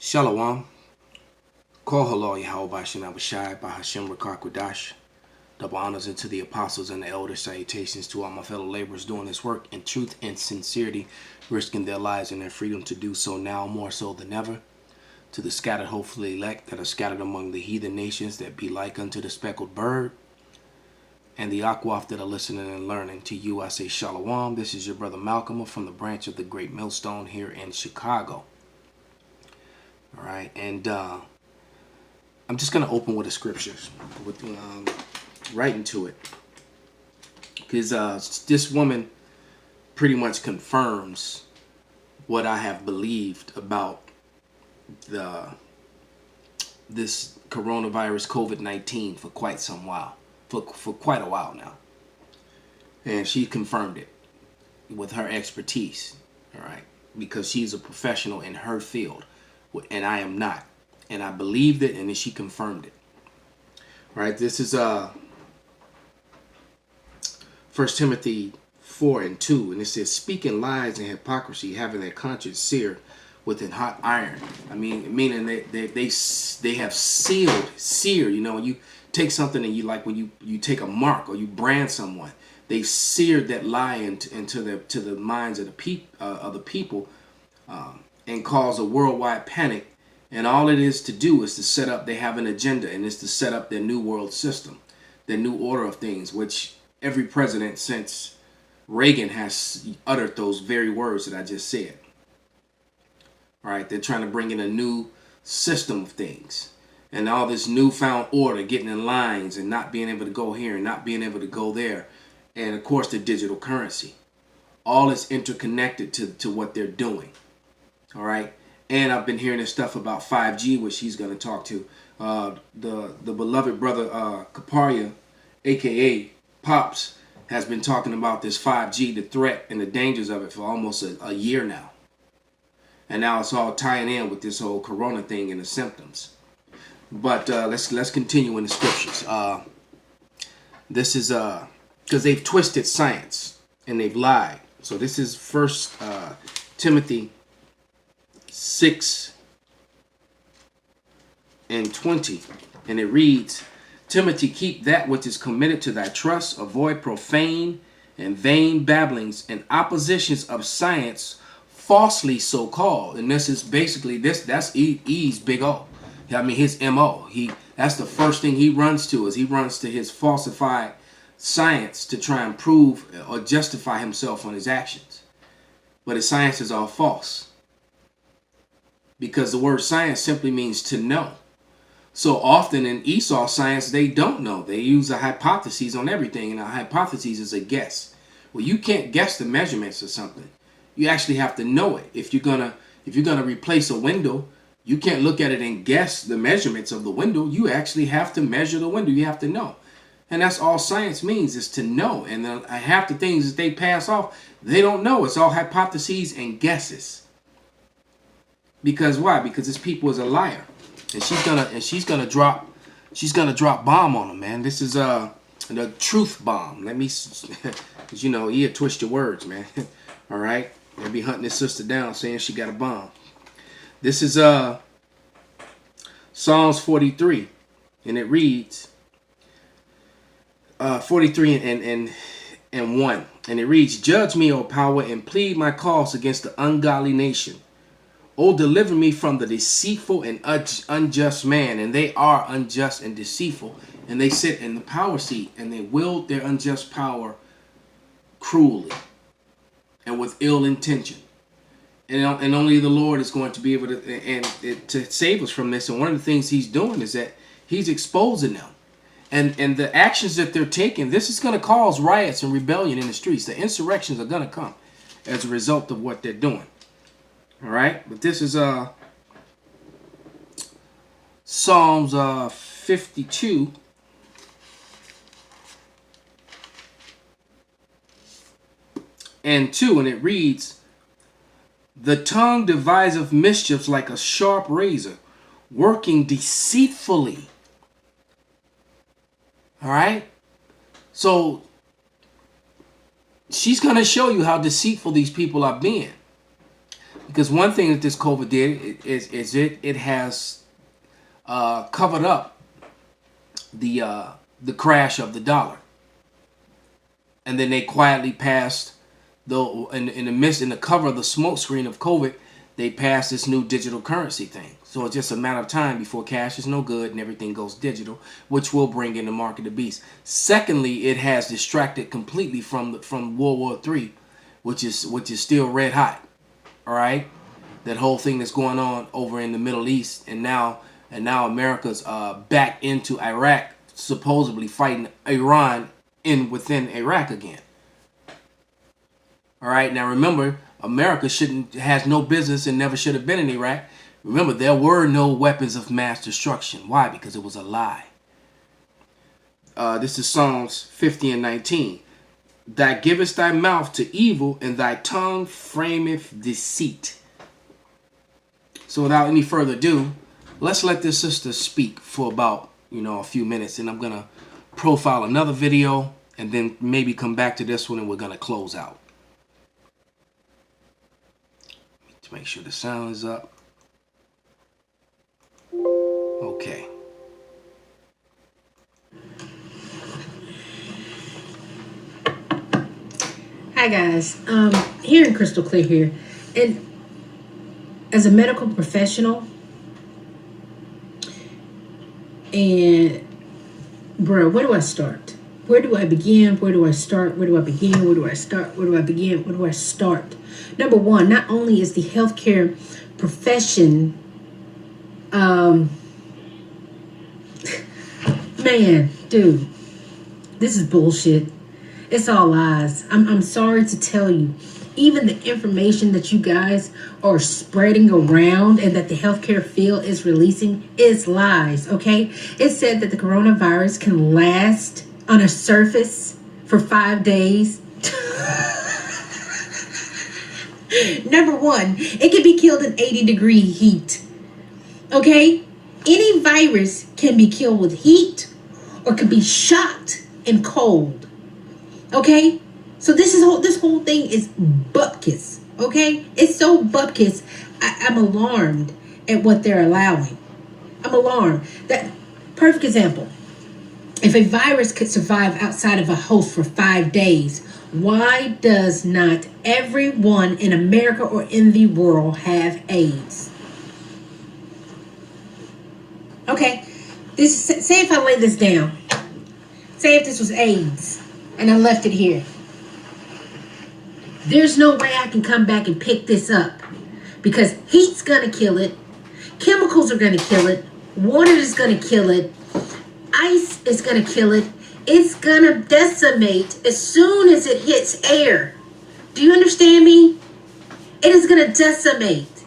Shalom. Call halal Yahweh Shem Abishai by Hashem Rakar Kodash. Double honors into the apostles and the elders. Salutations to all my fellow laborers doing this work in truth and sincerity, risking their lives and their freedom to do so now more so than ever. To the scattered, hopefully elect that are scattered among the heathen nations that be like unto the speckled bird, and the Akwaf that are listening and learning. To you I say Shalom. This is your brother Malcolm from the branch of the Great Millstone here in Chicago. All right, and I'm just going to open with the scriptures, with right into it, because this woman pretty much confirms what I have believed about this coronavirus COVID-19 for quite some while, for quite a while now, and she confirmed it with her expertise. All right, because she's a professional in her field, and I am not. And I believed it, and then she confirmed it. All right, this is 1 Timothy 4:2, and it says, speaking lies and hypocrisy, having their conscience seared within hot iron. I mean, meaning they have seared. You know, when you take something and you, like when you take a mark or you brand someone, they've seared that lie into the minds of the people, and cause a worldwide panic. And all it is to do is to set up, they have an agenda, and it's to set up their new world system, their new order of things, which every president since Reagan has uttered those very words that I just said. All right, they're trying to bring in a new system of things, and all this newfound order, getting in lines and not being able to go here and not being able to go there. And of course, the digital currency. All is interconnected to what they're doing. All right. And I've been hearing this stuff about 5G, which he's going to talk to. The beloved brother Kaparia, a.k.a. Pops, has been talking about this 5G, the threat and the dangers of it for almost a year now. And now it's all tying in with this whole corona thing and the symptoms. But let's continue in the scriptures. This is because they've twisted science and they've lied. So this is 1 Timothy 6:20, and it reads, Timothy, keep that which is committed to thy trust, avoid profane and vain babblings and oppositions of science, falsely so called. And this is basically that's E's big O. I mean, his MO. That's the first thing he runs to, is he runs to his falsified science to try and prove or justify himself on his actions. But his science is all false, because the word science simply means to know. So often in Esau science, they don't know. They use a hypothesis on everything, and a hypothesis is a guess. Well, you can't guess the measurements of something. You actually have to know it. If you're gonna replace a window, you can't look at it and guess the measurements of the window. You actually have to measure the window. You have to know. And that's all science means, is to know. And then half the things that they pass off, they don't know. It's all hypotheses and guesses. Because why? Because this people is a liar, and she's gonna drop bomb on them, man. This is the truth bomb. Let me, because you know he'll twist your words, man. All right, they'll be hunting his sister down, saying she got a bomb. This is Psalms 43, and it reads 43 and 1, and it reads, judge me, O power, and plead my cause against the ungodly nation. Oh, deliver me from the deceitful and unjust man. And they are unjust and deceitful. And they sit in the power seat, and they wield their unjust power cruelly and with ill intention. And only the Lord is going to be able to save us from this. And one of the things he's doing is that he's exposing them. And the actions that they're taking, this is going to cause riots and rebellion in the streets. The insurrections are going to come as a result of what they're doing. All right, but this is Psalms 52 and 2, and it reads, the tongue deviseth mischiefs like a sharp razor, working deceitfully. All right, so she's going to show you how deceitful these people are being. Because one thing that this COVID did is it has covered up the crash of the dollar, and then they quietly passed in the cover of the smoke screen of COVID, they passed this new digital currency thing. So it's just a matter of time before cash is no good and everything goes digital, which will bring in the mark of the beast. Secondly, it has distracted completely from World War III, which is still red hot. All right, that whole thing that's going on over in the Middle East, and now America's back into Iraq, supposedly fighting Iran within Iraq again. All right, now remember, America has no business and never should have been in Iraq. Remember, there were no weapons of mass destruction. Why? Because it was a lie. This is Psalms 50 and 19. Thou givest thy mouth to evil, and thy tongue frameth deceit. So without any further ado, let's let this sister speak for about, a few minutes, and I'm going to profile another video and then maybe come back to this one and we're going to close out. To make sure the sound is up. Okay. Hi guys, hearing crystal clear here, and as a medical professional, and bro, where do I start? Where do I begin? Where do I start? Where do I begin? Where do I start? Where do I begin? Where do I start? Number one, not only is the healthcare profession, man, dude, this is bullshit. It's all lies. I'm sorry to tell you. Even the information that you guys are spreading around and that the healthcare field is releasing is lies, okay? It said that the coronavirus can last on a surface for 5 days. Number one, it can be killed in 80-degree heat, okay? Any virus can be killed with heat or can be shot in cold. Okay, so this whole thing is bupkis. Okay, it's so bupkis. I'm alarmed at what they're allowing. I'm alarmed. That perfect example. If a virus could survive outside of a host for 5 days, why does not everyone in America or in the world have AIDS? Okay, say if I lay this down. Say if this was AIDS. And I left it here. There's no way I can come back and pick this up because heat's going to kill it. Chemicals are going to kill it. Water is going to kill it. Ice is going to kill it. It's going to decimate as soon as it hits air. Do you understand me? It is going to decimate.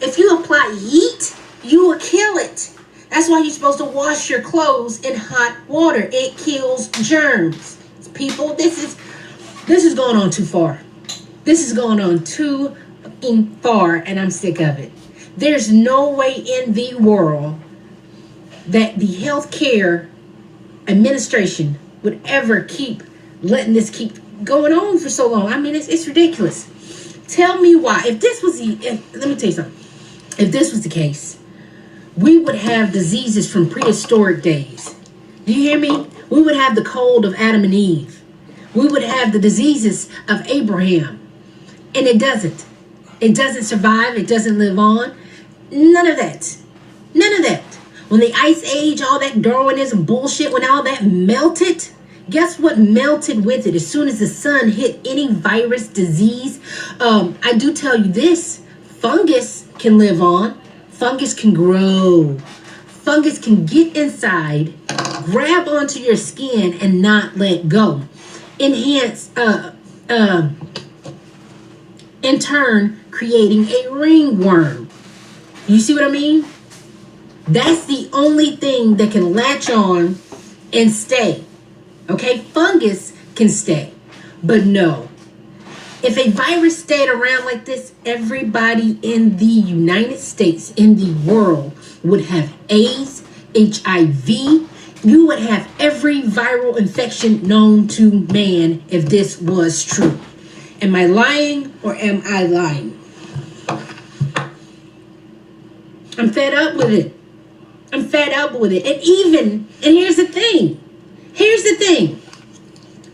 If you apply heat, you will kill it. That's why you're supposed to wash your clothes in hot water. It kills germs. People, this is going on too far. This is going on too fucking far, and I'm sick of it. There's no way in the world that the healthcare administration would ever keep letting this keep going on for so long. I mean, it's ridiculous. Tell me why. Let me tell you something. If this was the case, we would have diseases from prehistoric days. Do you hear me? We would have the cold of Adam and Eve. We would have the diseases of Abraham. And it doesn't. It doesn't survive. It doesn't live on. None of that. None of that. When the Ice Age, all that Darwinism bullshit, when all that melted, guess what melted with it? As soon as the sun hit any virus, disease, I do tell you this, fungus can live on. Fungus can grow. Fungus can get inside, grab onto your skin, and not let go. Enhance, in turn, creating a ringworm. You see what I mean? That's the only thing that can latch on and stay. Okay, fungus can stay, but no. If a virus stayed around like this, everybody in the United States, in the world, would have AIDS, HIV. You would have every viral infection known to man if this was true. Am I lying or am I lying? I'm fed up with it. I'm fed up with it. And here's the thing. Here's the thing.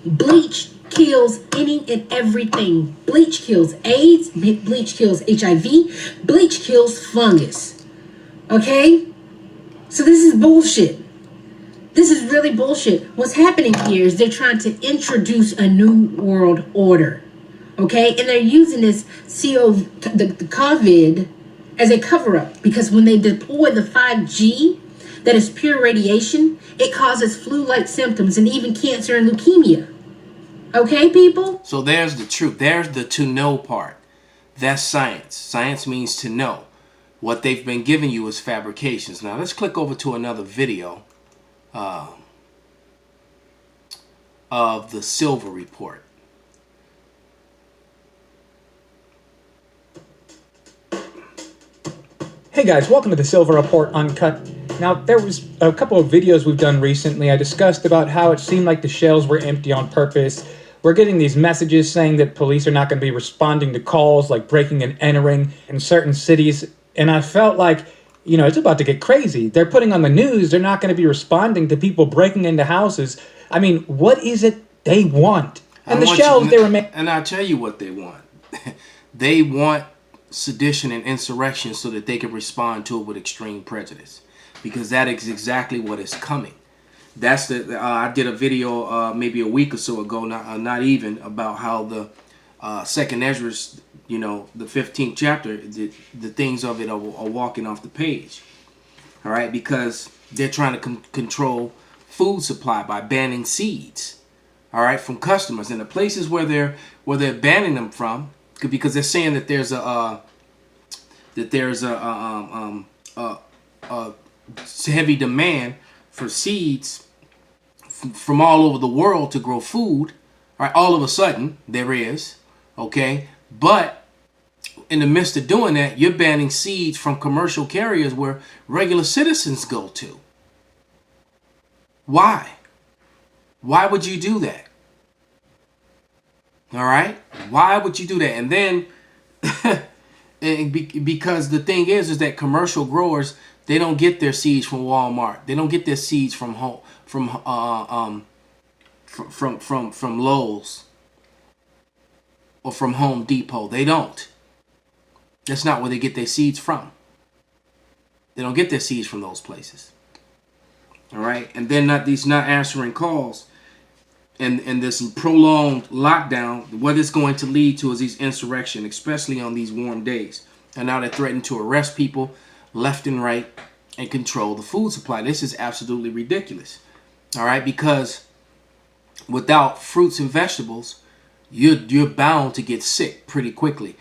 Bleach kills any and everything. Bleach kills AIDS. Bleach kills HIV. Bleach kills fungus. Okay? So this is bullshit. This is really bullshit. What's happening here is they're trying to introduce a new world order. Okay? And they're using this the COVID as a cover-up. Because when they deploy the 5G, that is pure radiation, it causes flu-like symptoms and even cancer and leukemia. Okay, people? So there's the truth. There's the to know part. That's science. Science means to know. What they've been giving you is fabrications. Now let's click over to another video of the Silver Report. Hey guys, welcome to the Silver Report Uncut. Now, there was a couple of videos we've done recently. I discussed about how it seemed like the shelves were empty on purpose. We're getting these messages saying that police are not going to be responding to calls like breaking and entering in certain cities. And I felt like, you know, it's about to get crazy. They're putting on the news. They're not going to be responding to people breaking into houses. I mean, what is it they want? And the shelves they were making. And I'll tell you what they want. They want sedition and insurrection so that they can respond to it with extreme prejudice. Because that is exactly what is coming. That's the. I did a video maybe a week or so ago, not even, about how the second Ezra's, you know, the 15th chapter, the things of it are walking off the page. All right, because they're trying to control food supply by banning seeds. All right, from customers, and the places where they're banning them from, because they're saying that there's a heavy demand for seeds from all over the world to grow food. All right, all of a sudden there is, okay, but in the midst of doing that, you're banning seeds from commercial carriers where regular citizens go to. Why? Why would you do that? All right, why would you do that? And then because the thing is that commercial growers, they don't get their seeds from Walmart. They don't get their seeds from Lowe's or from Home Depot. They don't. That's not where they get their seeds from. They don't get their seeds from those places. All right, and then not answering calls, and this prolonged lockdown. What it's going to lead to is these insurrection, especially on these warm days. And now they're threatening to arrest people left and right and control the food supply. This is absolutely ridiculous. All right, because without fruits and vegetables, you're bound to get sick pretty quickly.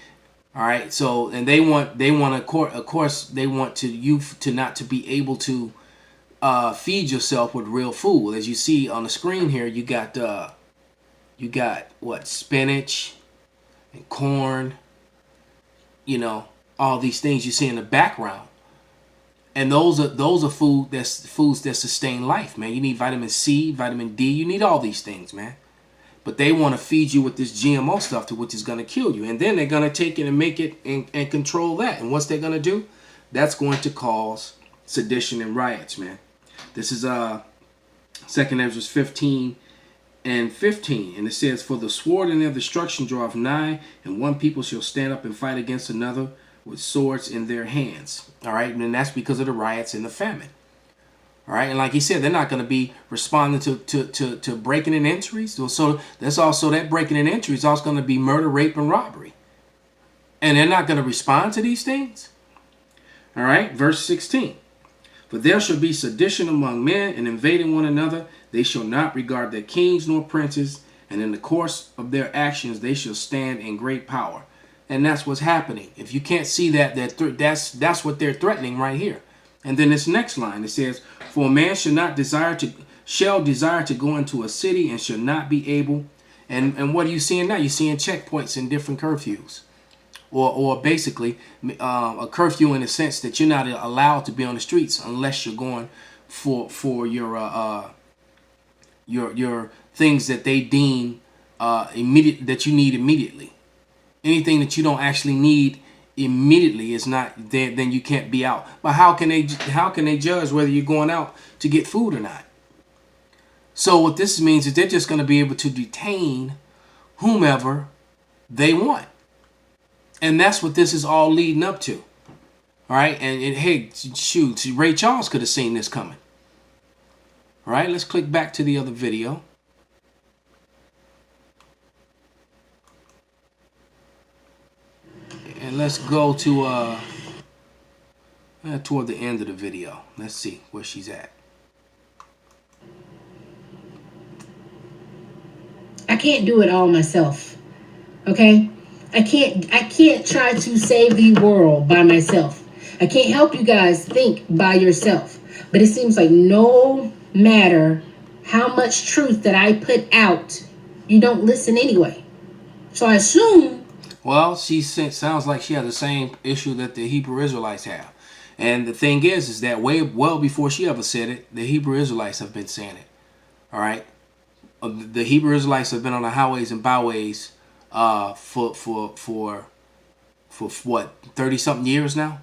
All right, so and they want of course they want you to not to be able to feed yourself with real food. As you see on the screen here, you got what, spinach and corn, you know, all these things you see in the background. And those are foods that sustain life, man. You need vitamin C, vitamin D. You need all these things, man. But they want to feed you with this GMO stuff, which is going to kill you. And then they're going to take it and make it and control that. And what's they going to do? That's going to cause sedition and riots, man. This is 2nd Ezra 15 and 15. And it says, "For the sword and their destruction draweth nigh, and one people shall stand up and fight against another with swords in their hands." All right, and that's because of the riots and the famine. All right, and like he said, they're not going to be responding to breaking and entries. So that's also that breaking and entry is also going to be murder, rape, and robbery. And they're not going to respond to these things. All right, verse 16. "For there shall be sedition among men, and invading one another. They shall not regard their kings nor princes, and in the course of their actions they shall stand in great power." And that's what's happening. If you can't see that, that's what they're threatening right here. And then this next line, it says, "For a man shall desire to go into a city and shall not be able." And what are you seeing now? You're seeing checkpoints and different curfews. Or basically a curfew in the sense that you're not allowed to be on the streets unless you're going for your things that they deem immediate, that you need immediately. Anything that you don't actually need immediately is not, then you can't be out. But how can they judge whether you're going out to get food or not? So what this means is they're just going to be able to detain whomever they want. And that's what this is all leading up to. All right. And hey, shoot, Ray Charles could have seen this coming. All right. Let's click back to the other video. And let's go to toward the end of the video. Let's see where she's at. I can't do it all myself. Okay? I can't try to save the world by myself. I can't help you guys think by yourself. But it seems like no matter how much truth that I put out, you don't listen anyway. So I assume... Well, sounds like she has the same issue that the Hebrew Israelites have. And the thing is that well before she ever said it, the Hebrew Israelites have been saying it. All right? The Hebrew Israelites have been on the highways and byways for what, 30-something years now?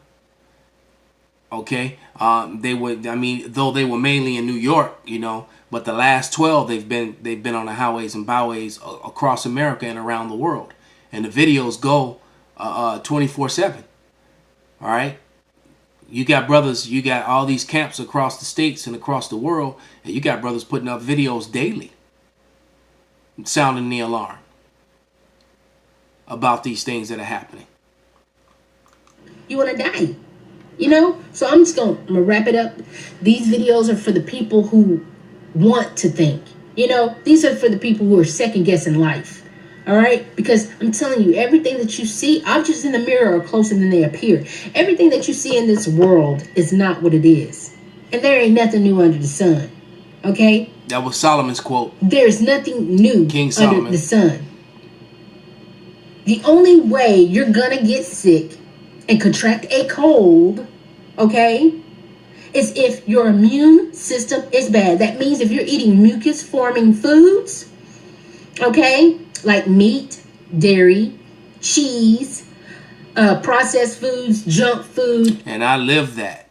Okay? Though they were mainly in New York, you know, but the last 12 they've been on the highways and byways across America and around the world. And the videos go 24/7. All right? You got brothers, you got all these camps across the states and across the world, and you got brothers putting up videos daily, sounding the alarm about these things that are happening. You want to die, you know? So I'm gonna wrap it up. These videos are for the people who want to think, you know? These are for the people who are second guessing life. All right? Because I'm telling you, everything that you see, objects in the mirror are closer than they appear. Everything that you see in this world is not what it is. And there ain't nothing new under the sun. Okay? That was Solomon's quote. There's nothing new King Solomon. under the sun. The only way you're gonna get sick and contract a cold, okay, is if your immune system is bad. That means if you're eating mucus-forming foods, okay, like meat, dairy, cheese, processed foods, junk food. And I live that.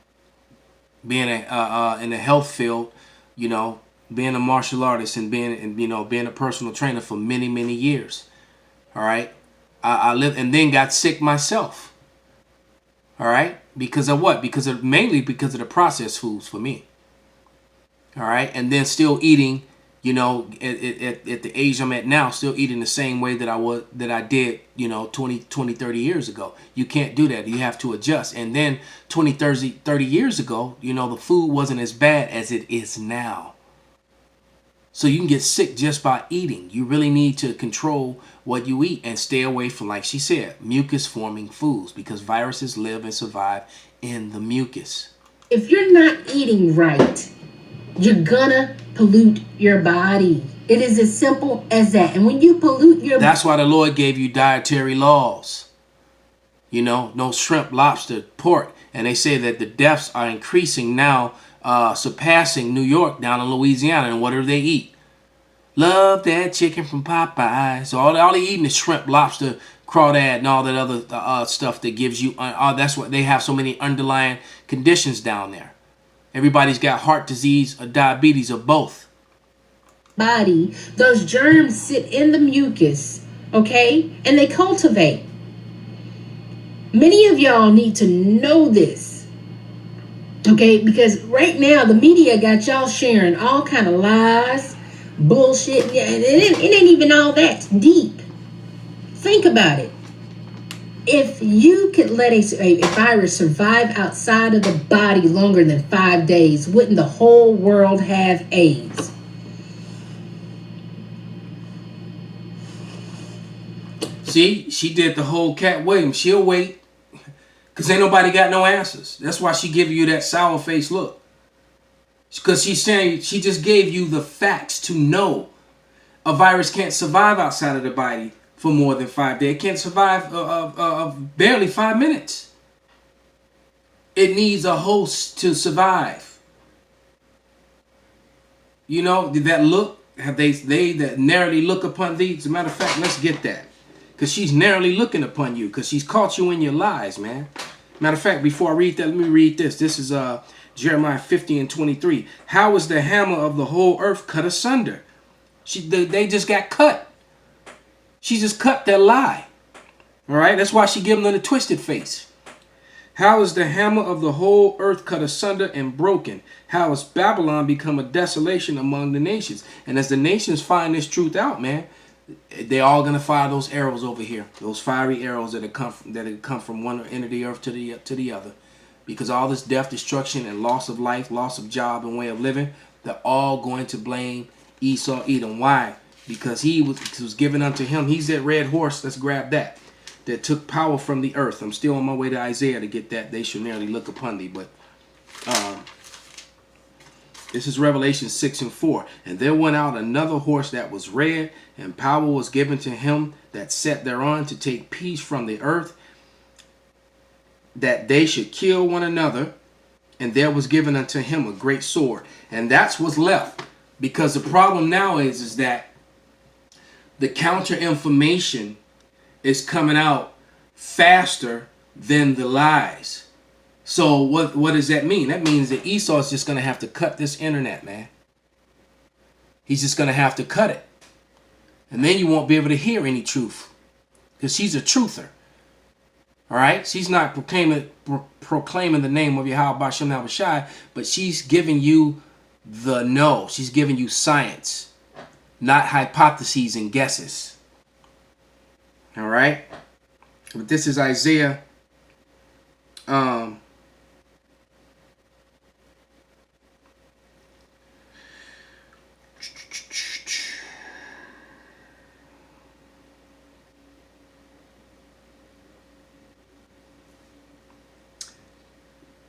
Being in the health field, you know, being a martial artist and being a personal trainer for many, many years. All right. I lived and then got sick myself. All right. Because of what? Mainly because of the processed foods for me. All right. And then still eating, you know, at the age I'm at now, still eating the same way that I did, you know, 20, 30 years ago. You can't do that. You have to adjust. And then 20, 30 years ago, you know, the food wasn't as bad as it is now. So you can get sick just by eating. You really need to control what you eat and stay away from, like she said, mucus-forming foods, because viruses live and survive in the mucus. If you're not eating right, you're gonna pollute your body. It is as simple as that. And when you pollute your... That's why the Lord gave you dietary laws. You know, no shrimp, lobster, pork. And they say that the deaths are increasing now, surpassing New York down in Louisiana. And what do they eat? Love that chicken from Popeye. So all they eating is shrimp, lobster, crawdad, and all that other stuff that gives you... that's what they have, so many underlying conditions down there. Everybody's got heart disease or diabetes or both. Body, those germs sit in the mucus, okay? And they cultivate. Many of y'all need to know this, okay? Because right now the media got y'all sharing all kind of lies, bullshit. It ain't even all that deep. Think about it. If you could let a virus survive outside of the body longer than 5 days, wouldn't the whole world have AIDS? See, she did the whole Cat Williams. She'll wait because ain't nobody got no answers. That's why she giving you that sour face look. Because she's saying she just gave you the facts to know a virus can't survive outside of the body for more than 5 days. It can't survive barely 5 minutes. It needs a host to survive. You know, that look, have they that narrowly look upon thee? As a matter of fact, let's get that. Because she's narrowly looking upon you. Because she's caught you in your lies, man. Matter of fact, before I read that, let me read this. This is Jeremiah 50:23. How is the hammer of the whole earth cut asunder? They just got cut. She just cut their lie. All right? That's why she gave them the twisted face. How is the hammer of the whole earth cut asunder and broken? How has Babylon become a desolation among the nations? And as the nations find this truth out, man, they're all going to fire those arrows over here. Those fiery arrows that have come from one end of the earth to the other. Because all this death, destruction, and loss of life, loss of job and way of living, they're all going to blame Esau, Edom. Why? Because he was given unto him. He's that red horse. Let's grab that. That took power from the earth. I'm still on my way to Isaiah to get that. They shall nearly look upon thee. But this is Revelation 6:4. And there went out another horse that was red, and power was given to him that sat thereon to take peace from the earth, that they should kill one another. And there was given unto him a great sword. And that's what's left. Because the problem now is that the counter information is coming out faster than the lies. So what does that mean? That means that Esau is just going to have to cut this internet, man. He's just going to have to cut it. And then you won't be able to hear any truth. Because she's a truther. All right? She's not proclaiming the name of Yahweh Bashem Abishai, but she's giving you the no. She's giving you science, not hypotheses and guesses. All right? But this is Isaiah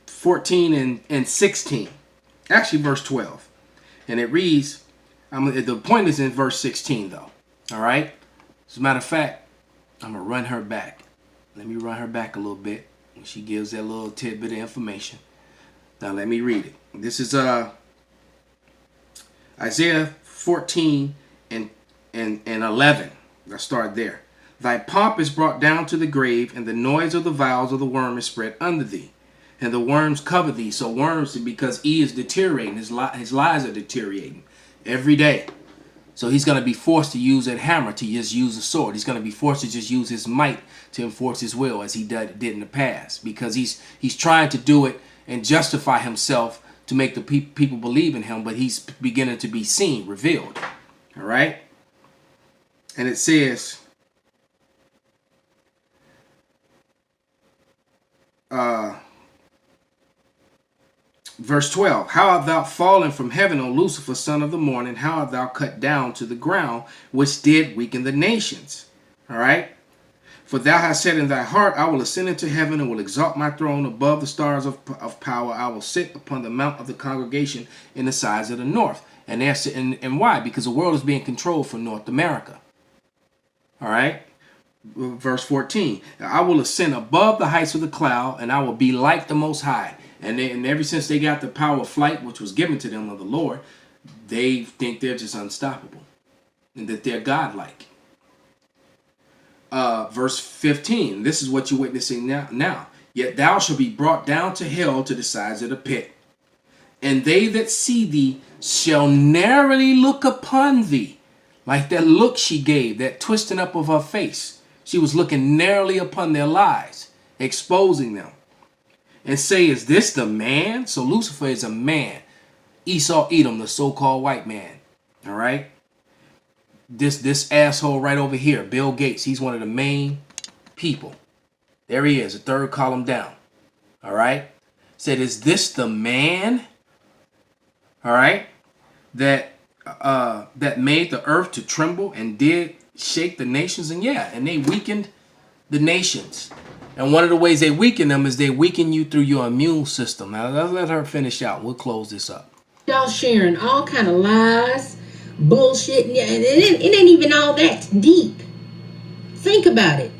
14 and 16. Actually, verse 12. And it reads, the point is in verse 16, though. All right? As a matter of fact, I'm going to run her back. Let me run her back a little bit. She gives that little tidbit of information. Now, let me read it. This is Isaiah 14 and 11. Let's start there. Thy pomp is brought down to the grave, and the noise of the vials of the worm is spread under thee. And the worms cover thee. So worms, because he is deteriorating. His lies are deteriorating every day. So he's going to be forced to use that hammer to just use a sword. He's going to be forced to just use his might to enforce his will as he did in the past. Because he's trying to do it and justify himself to make the people believe in him. But he's beginning to be seen, revealed. All right? And it says, verse 12, how art thou fallen from heaven, O Lucifer, son of the morning? How art thou cut down to the ground, which did weaken the nations? All right? For thou hast said in thy heart, I will ascend into heaven and will exalt my throne above the stars of power. I will sit upon the mount of the congregation in the sides of the north. And why? Because the world is being controlled from North America. All right? Verse 14, I will ascend above the heights of the cloud, and I will be like the Most High. And ever since they got the power of flight, which was given to them of the Lord, they think they're just unstoppable and that they're godlike. Verse 15, this is what you're witnessing now. Yet thou shalt be brought down to hell, to the sides of the pit. And they that see thee shall narrowly look upon thee. Like that look she gave, that twisting up of her face. She was looking narrowly upon their lies, exposing them. And say, is this the man? So Lucifer is a man. Esau, Edom, the so-called white man. All right? This asshole right over here, Bill Gates, he's one of the main people. There he is, the third column down. All right? Said, is this the man? All right? That made the earth to tremble and did shake the nations. And yeah, and they weakened the nations. And one of the ways they weaken them is they weaken you through your immune system. Now, let's let her finish out. We'll close this up. Y'all sharing all kind of lies, bullshit, and it ain't even all that deep. Think about it.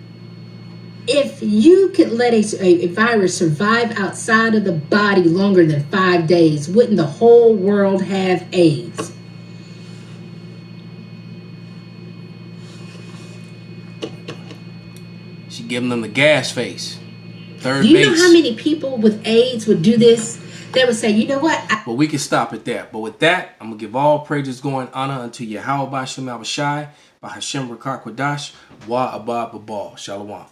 If you could let a virus survive outside of the body longer than 5 days, wouldn't the whole world have AIDS? giving them the gas face. Third Do you base. know how many people with AIDS would do this? They would say, you know what? But we can stop at that. But with that, I'm going to give all praises, going honor unto Yahweh Bashem Abishai, by Hashem Rakar Kwadash, Wa Abba Babal. Shalom.